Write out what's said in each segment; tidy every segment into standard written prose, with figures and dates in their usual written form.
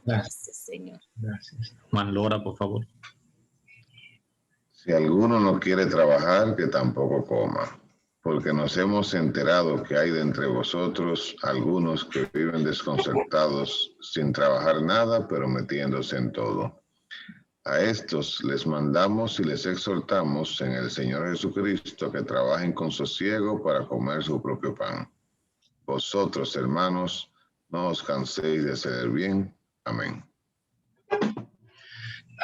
Gracias, Señor. Gracias. Juan Lora, por favor. Si alguno no quiere trabajar, que tampoco coma, porque nos hemos enterado que hay de entre vosotros algunos que viven desconcertados, sin trabajar nada, pero metiéndose en todo. A estos les mandamos y les exhortamos en el Señor Jesucristo que trabajen con sosiego para comer su propio pan. Vosotros, hermanos, no os canséis de hacer el bien. Amén.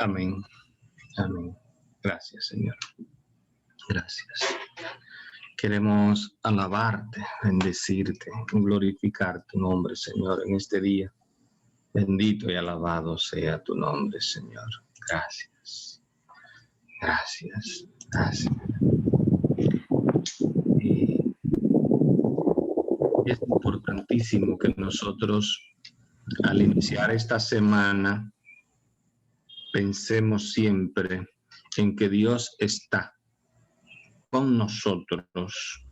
Amén. Amén. Gracias, Señor. Gracias. Queremos alabarte, bendecirte, glorificar tu nombre, Señor, en este día. Bendito y alabado sea tu nombre, Señor. Gracias. Gracias. Gracias. Y es importantísimo que nosotros, al iniciar esta semana, pensemos siempre en que Dios está con nosotros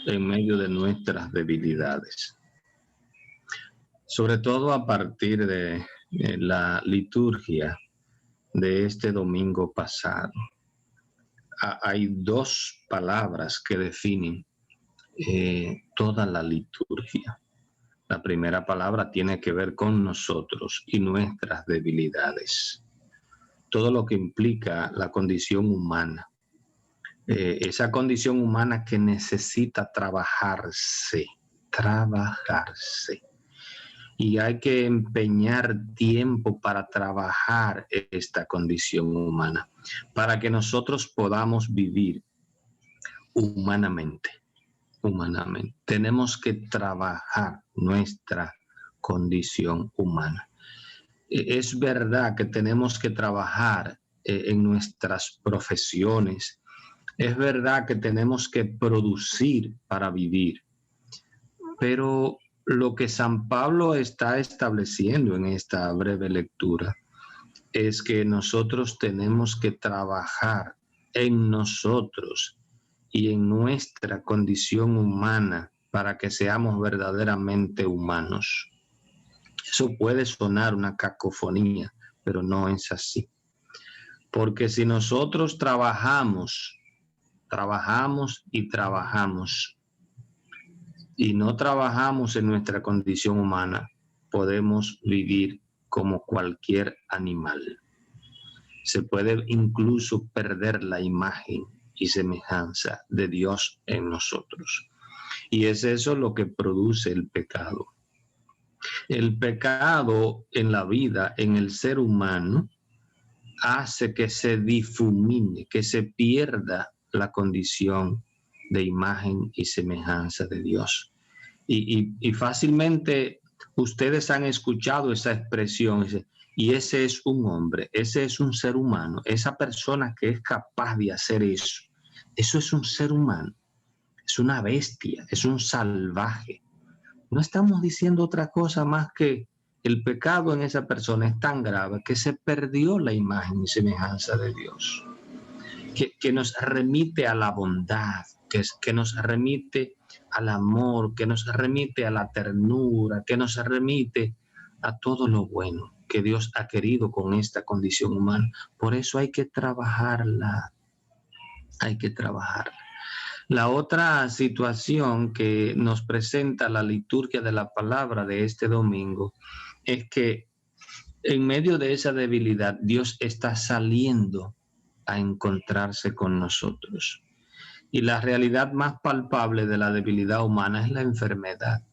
en medio de nuestras debilidades. Sobre todo a partir de la liturgia de este domingo pasado. Hay dos palabras que definen toda la liturgia. La primera palabra tiene que ver con nosotros y nuestras debilidades. Todo lo que implica la condición humana. Esa condición humana que necesita trabajarse. Y hay que empeñar tiempo para trabajar esta condición humana, para que nosotros podamos vivir humanamente. Tenemos que trabajar nuestra condición humana. Es verdad que tenemos que trabajar en nuestras profesiones. Es verdad que tenemos que producir para vivir. Pero lo que San Pablo está estableciendo en esta breve lectura es que nosotros tenemos que trabajar en nosotros y en nuestra condición humana para que seamos verdaderamente humanos. Eso puede sonar una cacofonía, pero no es así. Porque si nosotros trabajamos y no trabajamos en nuestra condición humana, podemos vivir como cualquier animal. Se puede incluso perder la imagen y semejanza de Dios en nosotros. Y es eso lo que produce el pecado. El pecado en la vida, en el ser humano, hace que se difumine, que se pierda la condición de imagen y semejanza de Dios. Y fácilmente ustedes han escuchado esa expresión, y ese es un hombre, ese es un ser humano, esa persona que es capaz de hacer eso es un ser humano, es una bestia, es un salvaje. No estamos diciendo otra cosa más que el pecado en esa persona es tan grave que se perdió la imagen y semejanza de Dios, que nos remite a la bondad, que nos remite al amor, que nos remite a la ternura, que nos remite a todo lo bueno que Dios ha querido con esta condición humana. Por eso hay que trabajarla, La otra situación que nos presenta la liturgia de la palabra de este domingo es que en medio de esa debilidad Dios está saliendo a encontrarse con nosotros. Y la realidad más palpable de la debilidad humana es la enfermedad,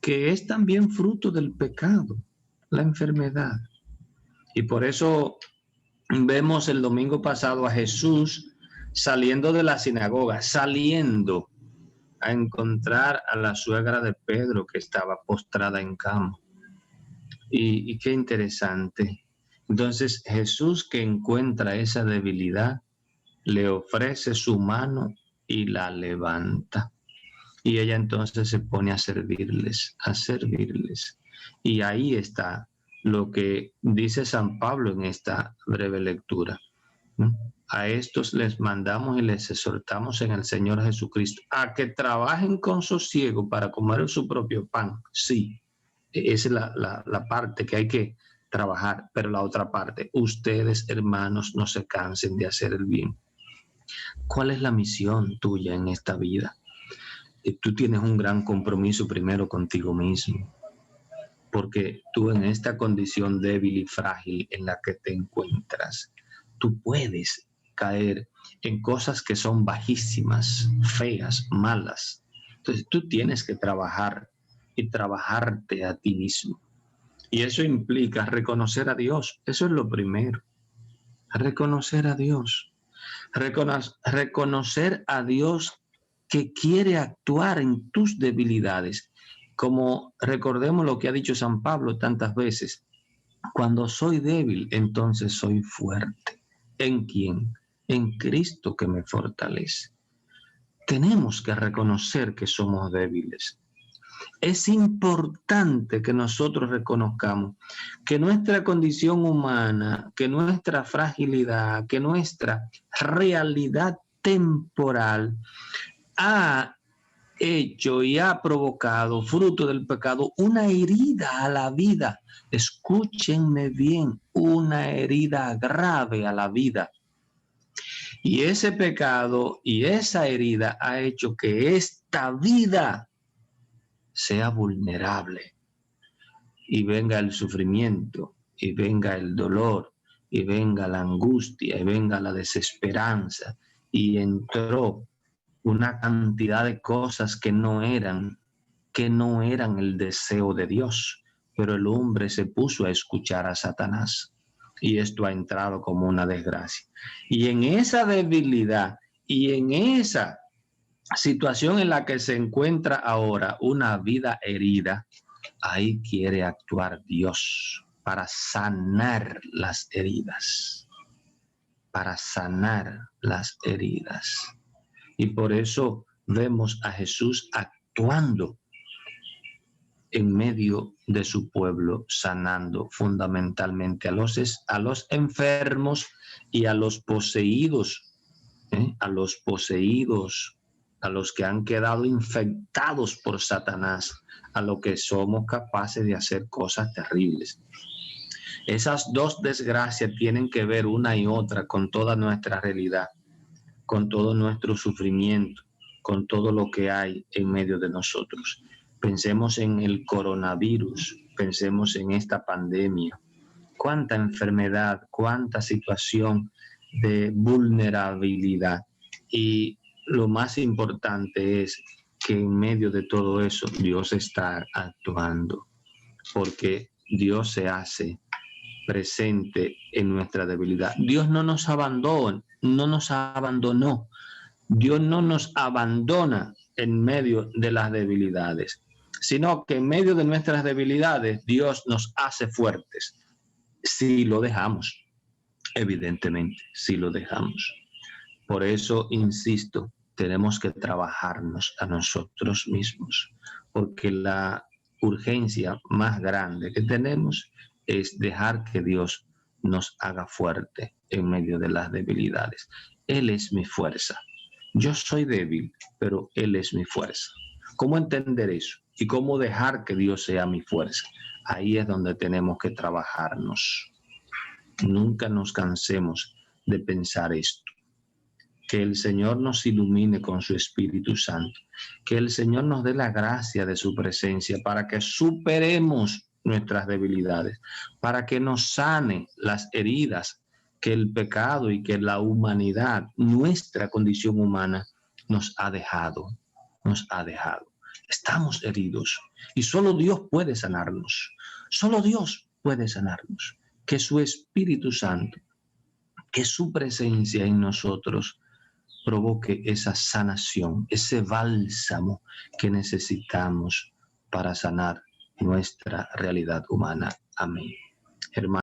que es también fruto del pecado, la enfermedad. Y por eso vemos el domingo pasado a Jesús saliendo de la sinagoga, saliendo a encontrar a la suegra de Pedro que estaba postrada en cama. Y qué interesante. Entonces Jesús, que encuentra esa debilidad, le ofrece su mano y la levanta. Y ella entonces se pone a servirles. Y ahí está lo que dice San Pablo en esta breve lectura. A estos les mandamos y les exhortamos en el Señor Jesucristo a que trabajen con sosiego para comer su propio pan. Sí, Esa es la parte que hay que trabajar, pero la otra parte, ustedes, hermanos, no se cansen de hacer el bien. ¿Cuál es la misión tuya en esta vida? Tú tienes un gran compromiso primero contigo mismo, porque tú en esta condición débil y frágil en la que te encuentras, tú puedes caer en cosas que son bajísimas, feas, malas. Entonces tú tienes que trabajar y trabajarte a ti mismo. Y eso implica reconocer a Dios. Eso es lo primero. Reconocer a Dios. Reconocer a Dios que quiere actuar en tus debilidades. Como recordemos lo que ha dicho San Pablo tantas veces. Cuando soy débil, entonces soy fuerte. ¿En quién? En Cristo que me fortalece. Tenemos que reconocer que somos débiles. Es importante que nosotros reconozcamos que nuestra condición humana, que nuestra fragilidad, que nuestra realidad temporal ha hecho y ha provocado, fruto del pecado, una herida a la vida. Escúchenme bien, una herida grave a la vida. Y ese pecado y esa herida ha hecho que esta vida sea vulnerable y venga el sufrimiento y venga el dolor y venga la angustia y venga la desesperanza, y entró una cantidad de cosas que no eran el deseo de Dios, pero el hombre se puso a escuchar a Satanás y esto ha entrado como una desgracia. Y en esa debilidad y en esa situación en la que se encuentra ahora, una vida herida, ahí quiere actuar Dios para sanar las heridas, para sanar las heridas. Y por eso vemos a Jesús actuando en medio de su pueblo, sanando fundamentalmente a los enfermos y a los poseídos, a los poseídos, a los que han quedado infectados por Satanás, a los que somos capaces de hacer cosas terribles. Esas dos desgracias tienen que ver una y otra con toda nuestra realidad, con todo nuestro sufrimiento, con todo lo que hay en medio de nosotros. Pensemos en el coronavirus, pensemos en esta pandemia. Cuánta enfermedad, cuánta situación de vulnerabilidad. Y lo más importante es que en medio de todo eso Dios está actuando, porque Dios se hace presente en nuestra debilidad. Dios no nos abandonó, Dios no nos abandona en medio de las debilidades, sino que en medio de nuestras debilidades Dios nos hace fuertes, si lo dejamos, evidentemente, si lo dejamos. Por eso, insisto, tenemos que trabajarnos a nosotros mismos, porque la urgencia más grande que tenemos es dejar que Dios nos haga fuerte en medio de las debilidades. Él es mi fuerza. Yo soy débil, pero Él es mi fuerza. ¿Cómo entender eso? ¿Y cómo dejar que Dios sea mi fuerza? Ahí es donde tenemos que trabajarnos. Nunca nos cansemos de pensar esto. Que el Señor nos ilumine con su Espíritu Santo. Que el Señor nos dé la gracia de su presencia para que superemos nuestras debilidades, para que nos sane las heridas que el pecado y que la humanidad, nuestra condición humana, nos ha dejado. Estamos heridos y solo Dios puede sanarnos. Solo Dios puede sanarnos. Que su Espíritu Santo, que su presencia en nosotros provoque esa sanación, ese bálsamo que necesitamos para sanar nuestra realidad humana. Amén. Hermanos.